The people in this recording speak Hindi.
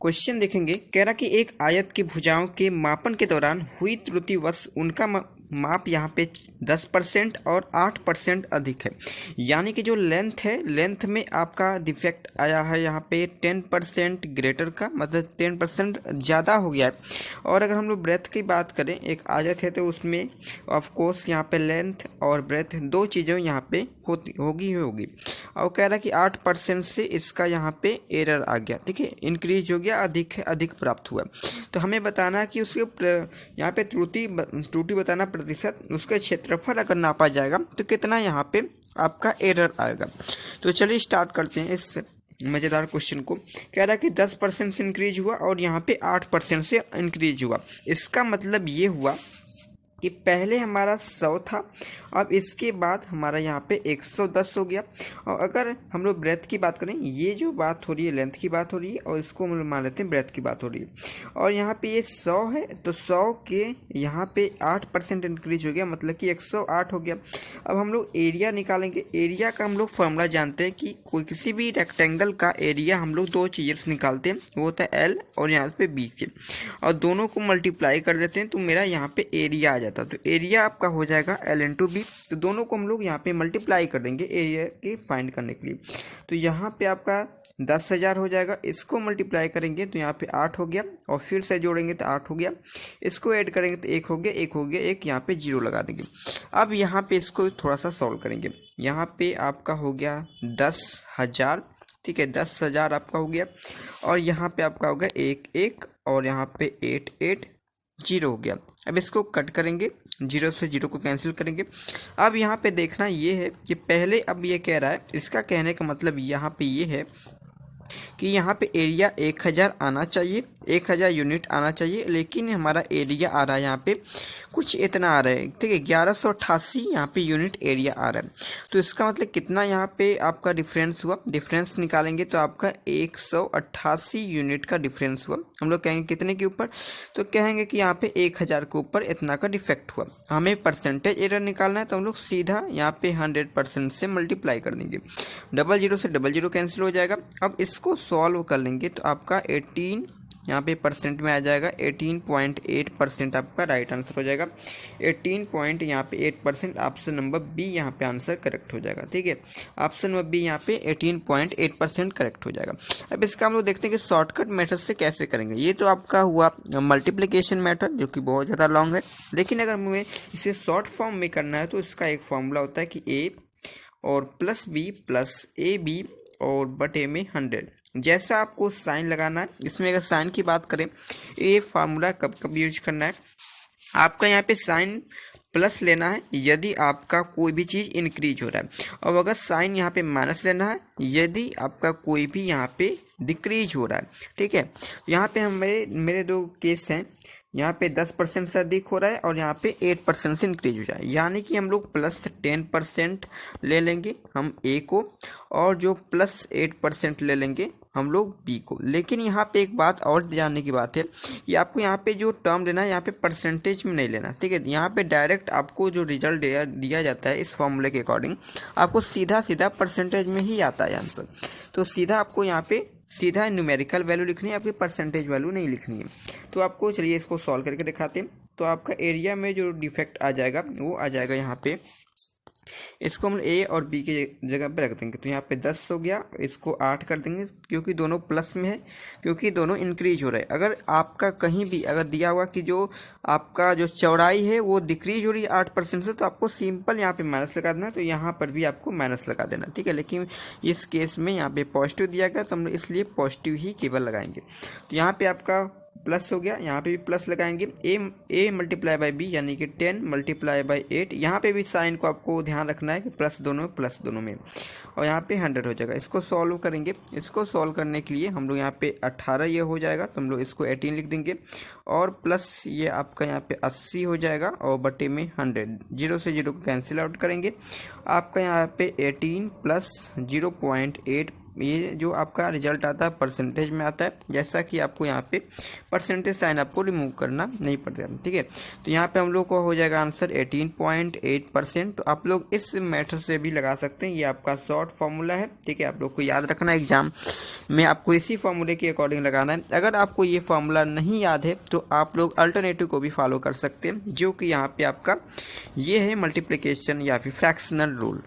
क्वेश्चन देखेंगे, कह रहा कि एक आयत की भुजाओं के मापन के दौरान हुई त्रुटिवश उनका माप यहाँ पे 10% और 8% अधिक है। यानी कि जो लेंथ है, लेंथ में आपका डिफेक्ट आया है यहाँ पे 10% ग्रेटर का, मतलब 10% ज़्यादा हो गया है। और अगर हम लोग ब्रेथ की बात करें, एक आयत है तो उसमें ऑफ कोर्स यहाँ पे लेंथ और ब्रेथ दो चीज़ें यहाँ पे होगी। और कह रहा है कि 8% से इसका यहाँ पे एरर आ गया, ठीक है, इंक्रीज हो गया, अधिक प्राप्त हुआ। तो हमें बताना है कि उसके यहाँ पे त्रुटि बताना प्रतिशत, उसका क्षेत्रफल अगर नापा जाएगा तो कितना यहाँ पे आपका एरर आएगा। तो चलिए स्टार्ट करते हैं इस मज़ेदार क्वेश्चन को। कह रहा है कि 10% से इंक्रीज हुआ और यहाँ पे 8% से इंक्रीज हुआ। इसका मतलब ये हुआ कि पहले हमारा 100 था, अब इसके बाद हमारा यहाँ पे 110 हो गया। और अगर हम लोग ब्रेथ की बात करें, ये जो बात हो रही है लेंथ की बात हो रही है, और इसको हम लोग मान लेते हैं ब्रेथ की बात हो रही है। और यहाँ पे ये 100 है, तो 100 के यहाँ पे 8% इंक्रीज हो गया, मतलब कि 108 हो गया। अब हम लोग एरिया निकालेंगे। एरिया का हम लोग फॉर्मूला जानते हैं कि कोई किसी भी रेक्टेंगल का एरिया हम लोग दो चीज़ों से निकालते हैं, वो होता है एल और यहाँ पे बी के, और दोनों को मल्टीप्लाई कर देते हैं तो मेरा यहाँ पे एरिया आ जाता। तो एरिया आपका हो जाएगा L इंटू बी। तो दोनों को हम लोग यहाँ पे मल्टीप्लाई कर देंगे एरिया के फाइंड करने के लिए। तो यहाँ पे आपका 10,000 हो जाएगा, इसको मल्टीप्लाई करेंगे तो यहाँ पे 8 हो गया, और फिर से जोड़ेंगे तो 8 हो गया, इसको ऐड करेंगे तो 1 हो गया, 1 हो गया, 1 यहाँ पे 0 लगा देंगे। अब यहाँ पे इसको थोड़ा सा सॉल्व करेंगे। यहाँ पे आपका हो गया 10,000, ठीक है, 10,000 आपका हो गया, और यहाँ पे आपका हो गया 1 और यहाँ पे 8 0 हो गया। अब इसको कट करेंगे, 0 से 0 को कैंसिल करेंगे। अब यहाँ पे देखना ये है कि पहले, अब ये कह रहा है, इसका कहने का मतलब यहाँ पे ये है कि यहाँ पे एरिया 1000 आना चाहिए, 1000 यूनिट आना चाहिए, लेकिन हमारा एरिया आ रहा है यहाँ पे कुछ इतना आ रहा है, ठीक है, 1188 यहाँ पे यूनिट एरिया आ रहा है। तो इसका मतलब कितना यहाँ पे आपका डिफरेंस हुआ, डिफरेंस निकालेंगे तो आपका 188 यूनिट का डिफरेंस हुआ। हम लोग कहेंगे कितने के ऊपर, तो कहेंगे कि यहाँ पे 1000 के ऊपर इतना का डिफेक्ट हुआ। हमें परसेंटेज एरर निकालना है, तो हम लोग सीधा यहाँ पे 100% से मल्टीप्लाई कर देंगे, 00 से 00 कैंसिल हो जाएगा। अब इसको सॉल्व कर लेंगे तो आपका 18 यहाँ पे परसेंट में आ जाएगा, 18.8% आपका राइट आंसर हो जाएगा। 18.8% ऑप्शन नंबर बी यहाँ पे आंसर करेक्ट हो जाएगा, ठीक है, ऑप्शन नंबर बी यहाँ पे 18.8% करेक्ट हो जाएगा। अब इसका हम लोग देखते हैं कि शॉर्टकट मेथड से कैसे करेंगे। ये तो आपका हुआ मल्टीप्लिकेशन मेथड, जो कि बहुत ज़्यादा लॉन्ग है, लेकिन अगर हमें इसे शॉर्ट फॉर्म में करना है तो इसका एक फॉर्मूला होता है कि ए और plus B plus A B और बटे में 100। जैसा आपको साइन लगाना है, इसमें अगर साइन की बात करें, ये फार्मूला कब कब यूज करना है, आपका यहाँ पे साइन प्लस लेना है यदि आपका कोई भी चीज़ इंक्रीज हो रहा है, और अगर साइन यहाँ पे माइनस लेना है यदि आपका कोई भी यहाँ पे डिक्रीज हो रहा है, ठीक है। यहाँ पे मेरे दो केस हैं, यहाँ पे 10% से अधिक हो रहा है और यहाँ पे 8% से इंक्रीज हो जाए, यानी कि हम लोग प्लस 10% ले लेंगे हम ए को, और जो प्लस 8% ले लेंगे हम लोग बी को। लेकिन यहाँ पे एक बात और जानने की बात है कि आपको यहाँ पे जो टर्म लेना है, यहाँ पे परसेंटेज में नहीं लेना, ठीक है। यहाँ पे डायरेक्ट आपको जो रिजल्ट दिया जाता है इस फॉर्मूले के अकॉर्डिंग, आपको सीधा परसेंटेज में ही आता है आंसर। तो सीधा आपको यहाँ पे सीधा न्यूमेरिकल वैल्यू लिखनी है, आपकी परसेंटेज वैल्यू नहीं लिखनी है। तो आपको चलिए इसको सॉल्व करके दिखाते हैं। तो आपका एरिया में जो डिफेक्ट आ जाएगा वो आ जाएगा यहाँ पे, इसको हम ए और बी की जगह पे रख देंगे। तो यहाँ पे 10 हो गया, इसको 8 कर देंगे क्योंकि दोनों प्लस में है, क्योंकि दोनों इंक्रीज हो रहे हैं। अगर आपका कहीं भी अगर दिया हुआ कि जो आपका जो चौड़ाई है वो डिक्रीज हो रही है 8% से, तो आपको सिंपल यहाँ पे माइनस लगा देना, तो यहाँ पर भी आपको माइनस लगा देना, ठीक है। लेकिन इस केस में यहाँ पे पॉजिटिव दिया गया तो हम लोग इसलिए पॉजिटिव ही केवल लगाएंगे। तो यहाँ पे आपका प्लस हो गया, यहाँ पे भी प्लस लगाएंगे, ए मल्टीप्लाई बाई बी यानी कि 10 मल्टीप्लाई बाई 8। यहाँ पे भी साइन को आपको ध्यान रखना है कि प्लस दोनों में, और यहाँ पे 100 हो जाएगा। इसको सॉल्व करेंगे, इसको सॉल्व करने के लिए हम लोग यहाँ पे 18 ये हो जाएगा, तो हम लोग इसको 18 लिख देंगे, और प्लस ये आपका यहाँ पे 80 हो जाएगा, और बटे में 100, 0 से 0 को कैंसिल आउट करेंगे। आपका यहाँ पे 18 प्लस 0.8 ये जो आपका रिजल्ट आता है परसेंटेज में आता है, जैसा कि आपको यहाँ पे परसेंटेज साइन आपको रिमूव करना नहीं पड़ता, ठीक है। तो यहाँ पे हम लोग को हो जाएगा आंसर 18.8%। तो आप लोग इस मेथड से भी लगा सकते हैं, ये आपका शॉर्ट फॉर्मूला है, ठीक है। आप लोग को याद रखना एग्जाम में आपको इसी फॉर्मूले के अकॉर्डिंग लगाना है। अगर आपको ये फॉर्मूला नहीं याद है तो आप लोग अल्टरनेटिव को भी फॉलो कर सकते हैं, जो कि यहाँ पे आपका ये है मल्टीप्लिकेशन या फिर फ्रैक्शनल रूल।